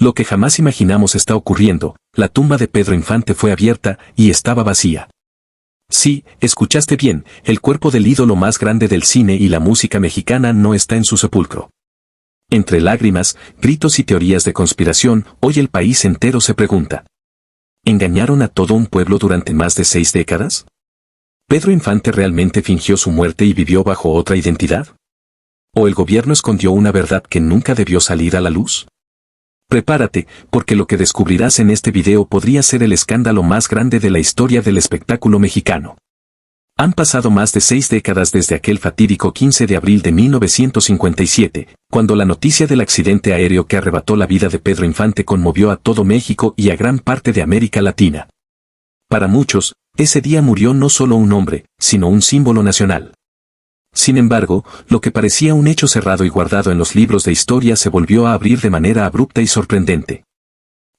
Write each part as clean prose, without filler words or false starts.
Lo que jamás imaginamos está ocurriendo, la tumba de Pedro Infante fue abierta y estaba vacía. Sí, escuchaste bien, el cuerpo del ídolo más grande del cine y la música mexicana no está en su sepulcro. Entre lágrimas, gritos y teorías de conspiración, hoy el país entero se pregunta: ¿engañaron a todo un pueblo durante más de 6 décadas? ¿Pedro Infante realmente fingió su muerte y vivió bajo otra identidad? ¿O el gobierno escondió una verdad que nunca debió salir a la luz? Prepárate, porque lo que descubrirás en este video podría ser el escándalo más grande de la historia del espectáculo mexicano. Han pasado más de 6 décadas desde aquel fatídico 15 de abril de 1957, cuando la noticia del accidente aéreo que arrebató la vida de Pedro Infante conmovió a todo México y a gran parte de América Latina. Para muchos, ese día murió no solo un hombre, sino un símbolo nacional. Sin embargo, lo que parecía un hecho cerrado y guardado en los libros de historia se volvió a abrir de manera abrupta y sorprendente.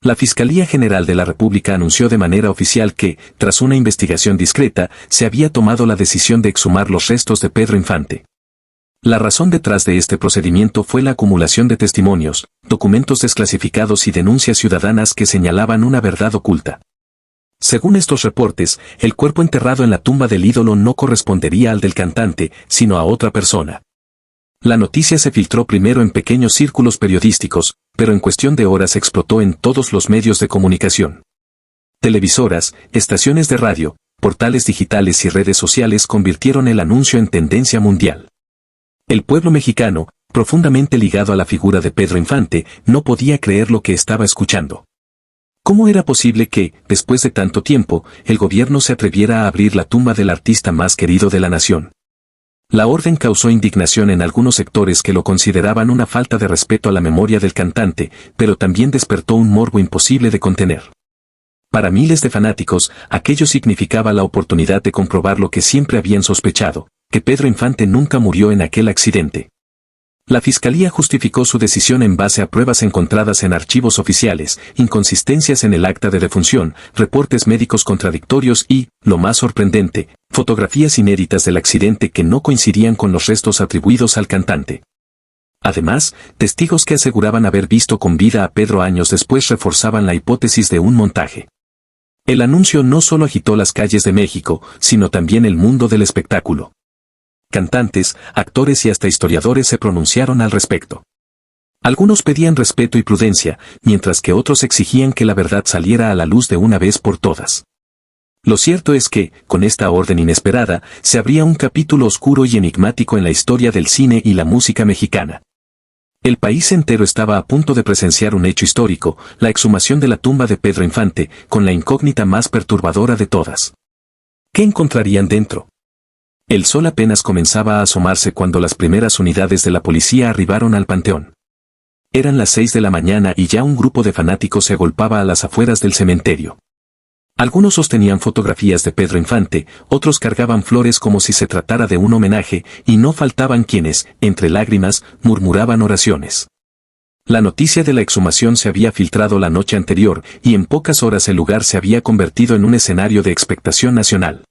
La Fiscalía General de la República anunció de manera oficial que, tras una investigación discreta, se había tomado la decisión de exhumar los restos de Pedro Infante. La razón detrás de este procedimiento fue la acumulación de testimonios, documentos desclasificados y denuncias ciudadanas que señalaban una verdad oculta. Según estos reportes, el cuerpo enterrado en la tumba del ídolo no correspondería al del cantante, sino a otra persona. La noticia se filtró primero en pequeños círculos periodísticos, pero en cuestión de horas explotó en todos los medios de comunicación. Televisoras, estaciones de radio, portales digitales y redes sociales convirtieron el anuncio en tendencia mundial. El pueblo mexicano, profundamente ligado a la figura de Pedro Infante, no podía creer lo que estaba escuchando. ¿Cómo era posible que, después de tanto tiempo, el gobierno se atreviera a abrir la tumba del artista más querido de la nación? La orden causó indignación en algunos sectores que lo consideraban una falta de respeto a la memoria del cantante, pero también despertó un morbo imposible de contener. Para miles de fanáticos, aquello significaba la oportunidad de comprobar lo que siempre habían sospechado, que Pedro Infante nunca murió en aquel accidente. La Fiscalía justificó su decisión en base a pruebas encontradas en archivos oficiales, inconsistencias en el acta de defunción, reportes médicos contradictorios y, lo más sorprendente, fotografías inéditas del accidente que no coincidían con los restos atribuidos al cantante. Además, testigos que aseguraban haber visto con vida a Pedro años después reforzaban la hipótesis de un montaje. El anuncio no solo agitó las calles de México, sino también el mundo del espectáculo. Cantantes, actores y hasta historiadores se pronunciaron al respecto. Algunos pedían respeto y prudencia, mientras que otros exigían que la verdad saliera a la luz de una vez por todas. Lo cierto es que, con esta orden inesperada, se abría un capítulo oscuro y enigmático en la historia del cine y la música mexicana. El país entero estaba a punto de presenciar un hecho histórico, la exhumación de la tumba de Pedro Infante, con la incógnita más perturbadora de todas. ¿Qué encontrarían dentro? El sol apenas comenzaba a asomarse cuando las primeras unidades de la policía arribaron al panteón. Eran las 6 de la mañana y ya un grupo de fanáticos se agolpaba a las afueras del cementerio. Algunos sostenían fotografías de Pedro Infante, otros cargaban flores como si se tratara de un homenaje, y no faltaban quienes, entre lágrimas, murmuraban oraciones. La noticia de la exhumación se había filtrado la noche anterior, y en pocas horas el lugar se había convertido en un escenario de expectación nacional.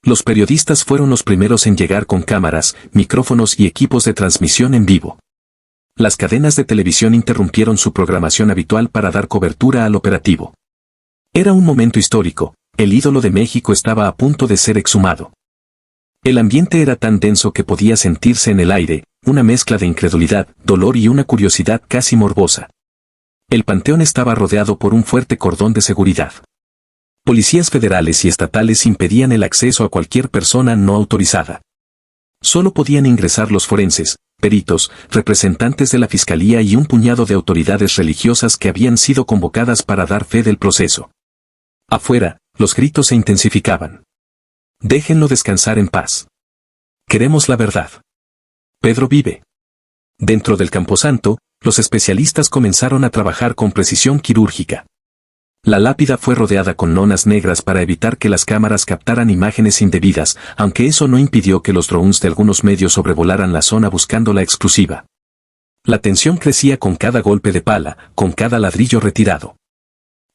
Los periodistas fueron los primeros en llegar con cámaras, micrófonos y equipos de transmisión en vivo. Las cadenas de televisión interrumpieron su programación habitual para dar cobertura al operativo. Era un momento histórico, el ídolo de México estaba a punto de ser exhumado. El ambiente era tan denso que podía sentirse en el aire, una mezcla de incredulidad, dolor y una curiosidad casi morbosa. El panteón estaba rodeado por un fuerte cordón de seguridad. Policías federales y estatales impedían el acceso a cualquier persona no autorizada. Solo podían ingresar los forenses, peritos, representantes de la fiscalía y un puñado de autoridades religiosas que habían sido convocadas para dar fe del proceso. Afuera, los gritos se intensificaban. Déjenlo descansar en paz. Queremos la verdad. Pedro vive. Dentro del camposanto, los especialistas comenzaron a trabajar con precisión quirúrgica. La lápida fue rodeada con lonas negras para evitar que las cámaras captaran imágenes indebidas, aunque eso no impidió que los drones de algunos medios sobrevolaran la zona buscando la exclusiva. La tensión crecía con cada golpe de pala, con cada ladrillo retirado.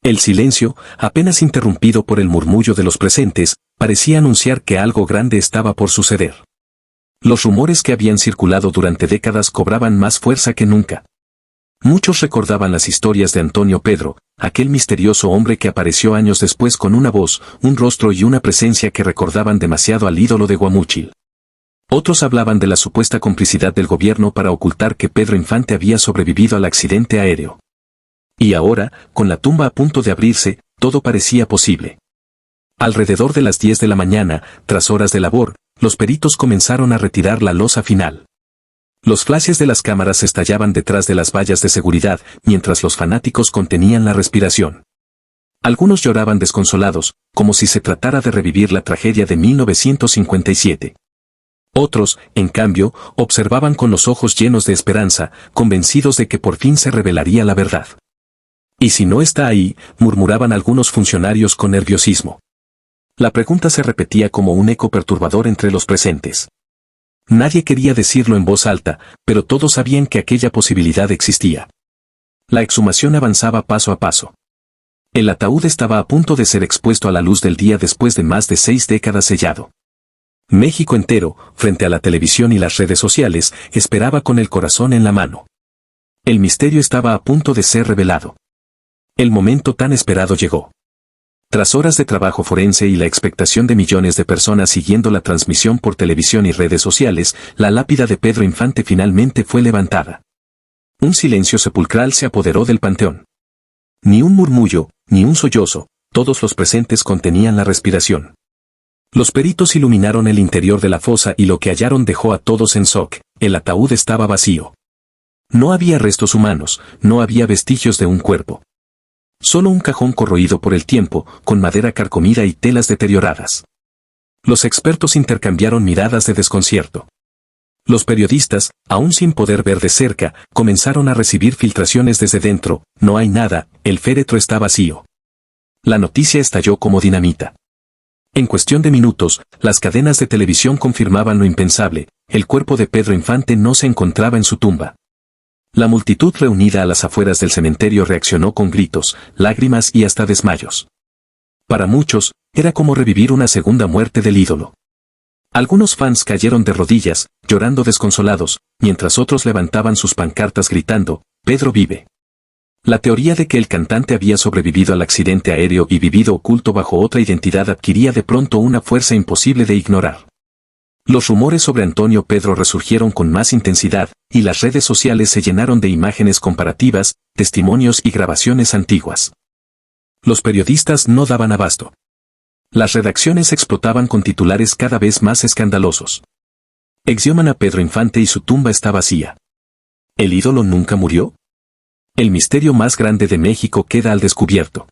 El silencio, apenas interrumpido por el murmullo de los presentes, parecía anunciar que algo grande estaba por suceder. Los rumores que habían circulado durante décadas cobraban más fuerza que nunca. Muchos recordaban las historias de Antonio Pedro, aquel misterioso hombre que apareció años después con una voz, un rostro y una presencia que recordaban demasiado al ídolo de Guamúchil. Otros hablaban de la supuesta complicidad del gobierno para ocultar que Pedro Infante había sobrevivido al accidente aéreo. Y ahora, con la tumba a punto de abrirse, todo parecía posible. Alrededor de las 10 de la mañana, tras horas de labor, los peritos comenzaron a retirar la losa final. Los flashes de las cámaras estallaban detrás de las vallas de seguridad, mientras los fanáticos contenían la respiración. Algunos lloraban desconsolados, como si se tratara de revivir la tragedia de 1957. Otros, en cambio, observaban con los ojos llenos de esperanza, convencidos de que por fin se revelaría la verdad. «¿Y si no está ahí?», murmuraban algunos funcionarios con nerviosismo. La pregunta se repetía como un eco perturbador entre los presentes. Nadie quería decirlo en voz alta, pero todos sabían que aquella posibilidad existía. La exhumación avanzaba paso a paso. El ataúd estaba a punto de ser expuesto a la luz del día después de más de 6 décadas sellado. México entero, frente a la televisión y las redes sociales, esperaba con el corazón en la mano. El misterio estaba a punto de ser revelado. El momento tan esperado llegó. Tras horas de trabajo forense y la expectación de millones de personas siguiendo la transmisión por televisión y redes sociales, la lápida de Pedro Infante finalmente fue levantada. Un silencio sepulcral se apoderó del panteón. Ni un murmullo, ni un sollozo, todos los presentes contenían la respiración. Los peritos iluminaron el interior de la fosa y lo que hallaron dejó a todos en shock: el ataúd estaba vacío. No había restos humanos, no había vestigios de un cuerpo. Solo un cajón corroído por el tiempo, con madera carcomida y telas deterioradas. Los expertos intercambiaron miradas de desconcierto. Los periodistas, aún sin poder ver de cerca, comenzaron a recibir filtraciones desde dentro: no hay nada, el féretro está vacío. La noticia estalló como dinamita. En cuestión de minutos, las cadenas de televisión confirmaban lo impensable: el cuerpo de Pedro Infante no se encontraba en su tumba. La multitud reunida a las afueras del cementerio reaccionó con gritos, lágrimas y hasta desmayos. Para muchos, era como revivir una segunda muerte del ídolo. Algunos fans cayeron de rodillas, llorando desconsolados, mientras otros levantaban sus pancartas gritando: «Pedro vive». La teoría de que el cantante había sobrevivido al accidente aéreo y vivido oculto bajo otra identidad adquiría de pronto una fuerza imposible de ignorar. Los rumores sobre Antonio Pedro resurgieron con más intensidad, y las redes sociales se llenaron de imágenes comparativas, testimonios y grabaciones antiguas. Los periodistas no daban abasto. Las redacciones explotaban con titulares cada vez más escandalosos. Exhuman a Pedro Infante y su tumba está vacía. ¿El ídolo nunca murió? El misterio más grande de México queda al descubierto.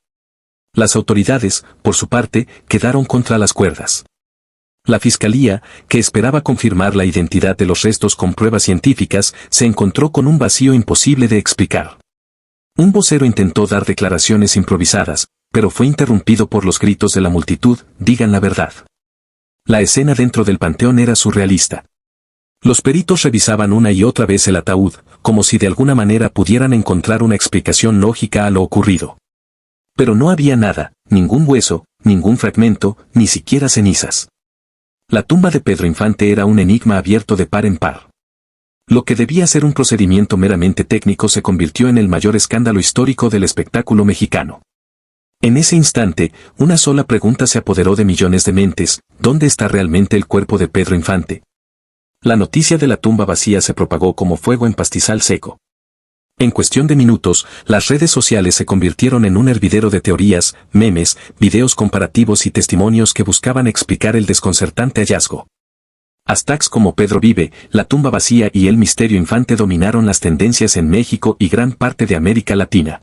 Las autoridades, por su parte, quedaron contra las cuerdas. La fiscalía, que esperaba confirmar la identidad de los restos con pruebas científicas, se encontró con un vacío imposible de explicar. Un vocero intentó dar declaraciones improvisadas, pero fue interrumpido por los gritos de la multitud: «Digan la verdad». La escena dentro del panteón era surrealista. Los peritos revisaban una y otra vez el ataúd, como si de alguna manera pudieran encontrar una explicación lógica a lo ocurrido. Pero no había nada, ningún hueso, ningún fragmento, ni siquiera cenizas. La tumba de Pedro Infante era un enigma abierto de par en par. Lo que debía ser un procedimiento meramente técnico se convirtió en el mayor escándalo histórico del espectáculo mexicano. En ese instante, una sola pregunta se apoderó de millones de mentes: ¿dónde está realmente el cuerpo de Pedro Infante? La noticia de la tumba vacía se propagó como fuego en pastizal seco. En cuestión de minutos, las redes sociales se convirtieron en un hervidero de teorías, memes, videos comparativos y testimonios que buscaban explicar el desconcertante hallazgo. Hashtags como Pedro vive, la tumba vacía y el misterio Infante dominaron las tendencias en México y gran parte de América Latina.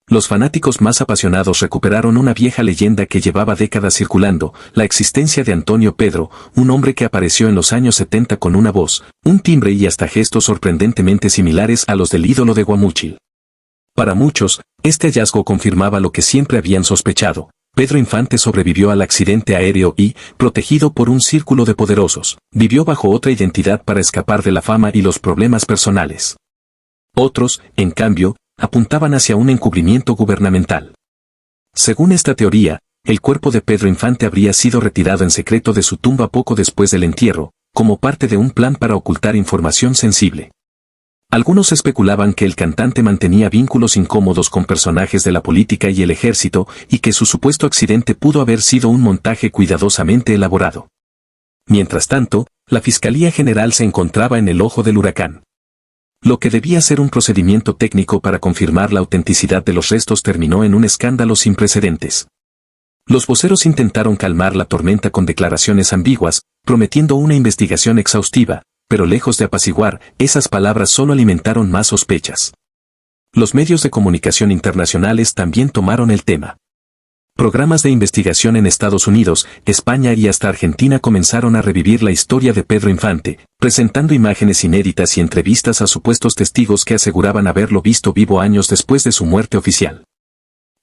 Los fanáticos más apasionados recuperaron una vieja leyenda que llevaba décadas circulando: la existencia de Antonio Pedro, un hombre que apareció en los años 70 con una voz, un timbre y hasta gestos sorprendentemente similares a los del ídolo de Guamúchil. Para muchos, este hallazgo confirmaba lo que siempre habían sospechado: Pedro Infante sobrevivió al accidente aéreo y, protegido por un círculo de poderosos, vivió bajo otra identidad para escapar de la fama y los problemas personales. Otros, en cambio, apuntaban hacia un encubrimiento gubernamental. Según esta teoría, el cuerpo de Pedro Infante habría sido retirado en secreto de su tumba poco después del entierro, como parte de un plan para ocultar información sensible. Algunos especulaban que el cantante mantenía vínculos incómodos con personajes de la política y el ejército y que su supuesto accidente pudo haber sido un montaje cuidadosamente elaborado. Mientras tanto, la Fiscalía General se encontraba en el ojo del huracán. Lo que debía ser un procedimiento técnico para confirmar la autenticidad de los restos terminó en un escándalo sin precedentes. Los voceros intentaron calmar la tormenta con declaraciones ambiguas, prometiendo una investigación exhaustiva, pero lejos de apaciguar, esas palabras solo alimentaron más sospechas. Los medios de comunicación internacionales también tomaron el tema. Programas de investigación en Estados Unidos, España y hasta Argentina comenzaron a revivir la historia de Pedro Infante, presentando imágenes inéditas y entrevistas a supuestos testigos que aseguraban haberlo visto vivo años después de su muerte oficial.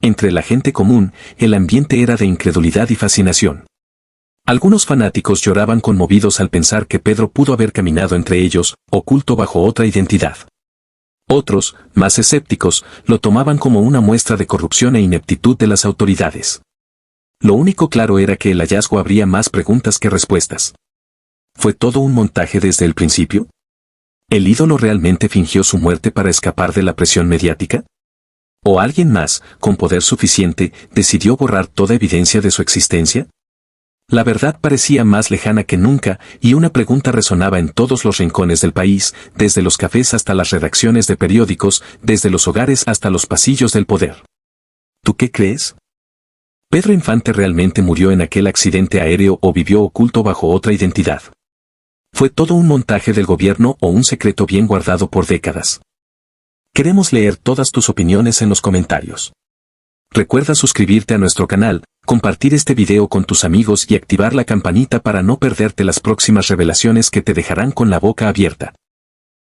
Entre la gente común, el ambiente era de incredulidad y fascinación. Algunos fanáticos lloraban conmovidos al pensar que Pedro pudo haber caminado entre ellos, oculto bajo otra identidad. Otros, más escépticos, lo tomaban como una muestra de corrupción e ineptitud de las autoridades. Lo único claro era que el hallazgo habría más preguntas que respuestas. ¿Fue todo un montaje desde el principio? ¿El ídolo realmente fingió su muerte para escapar de la presión mediática? ¿O alguien más, con poder suficiente, decidió borrar toda evidencia de su existencia? La verdad parecía más lejana que nunca, y una pregunta resonaba en todos los rincones del país, desde los cafés hasta las redacciones de periódicos, desde los hogares hasta los pasillos del poder. ¿Tú qué crees? ¿Pedro Infante realmente murió en aquel accidente aéreo o vivió oculto bajo otra identidad? ¿Fue todo un montaje del gobierno o un secreto bien guardado por décadas? Queremos leer todas tus opiniones en los comentarios. Recuerda suscribirte a nuestro canal, compartir este video con tus amigos y activar la campanita para no perderte las próximas revelaciones que te dejarán con la boca abierta.